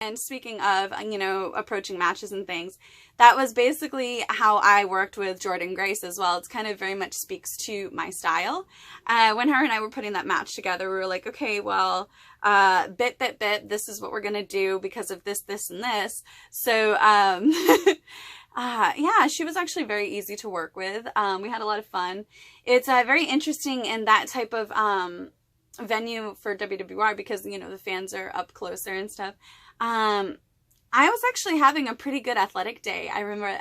And speaking of, you know, approaching matches and things, that was basically how I worked with Jordynne Grace as well. It's kind of very much speaks to my style. When her and I were putting that match together, we were like, okay, well, bit, this is what we're going to do because of this, this, and this. So, yeah, she was actually very easy to work with. We had a lot of fun. It's very interesting in that type of venue for WWR because, you know, the fans are up closer and stuff. I was actually having a pretty good athletic day. I remember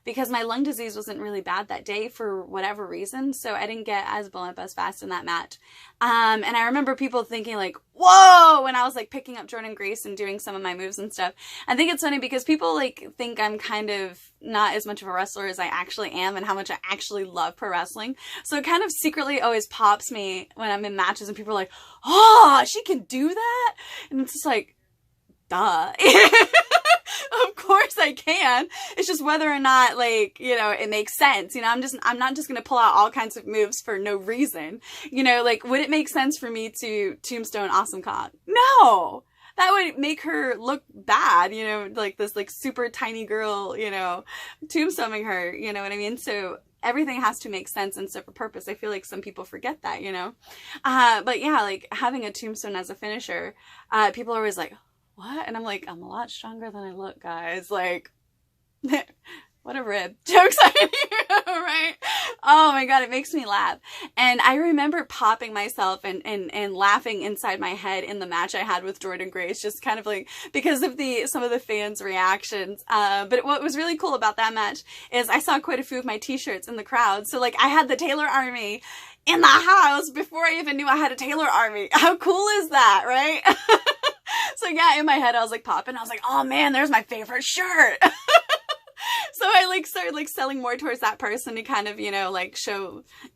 because my lung disease wasn't really bad that day for whatever reason, so I didn't get as blown up as fast in that match. And I remember people thinking like, whoa, when I was like picking up Jordynne Grace and doing some of my moves and stuff. I think it's funny because people like think I'm kind of not as much of a wrestler as I actually am and how much I actually love pro wrestling. So it kind of secretly always pops me when I'm in matches and people are like, oh, she can do that? And it's just like, duh. Of course I can. It's just whether or not, like, you know, it makes sense. You know, I'm not just gonna pull out all kinds of moves for no reason. You know, like, would it make sense for me to tombstone Awesome Kong? No! That would make her look bad, you know, like this, like, super tiny girl, you know, tombstoning her, you know what I mean? So everything has to make sense and serve a purpose. I feel like some people forget that, you know? But yeah, like, having a tombstone as a finisher, people are always like, what? And I'm like, I'm a lot stronger than I look, guys. Like, what a rib. Joke's on you, right? Oh my God, it makes me laugh. And I remember popping myself and laughing inside my head in the match I had with Jordynne Grace, just kind of like, because of some of the fans' reactions. But what was really cool about that match is I saw quite a few of my t-shirts in the crowd. So like, I had the Taylor Army in the house before I even knew I had a Taylor Army. How cool is that, right? So yeah, in my head, I was like popping. I was like, oh man, there's my favorite shirt. So I like started like selling more towards that person to kind of, you know, like show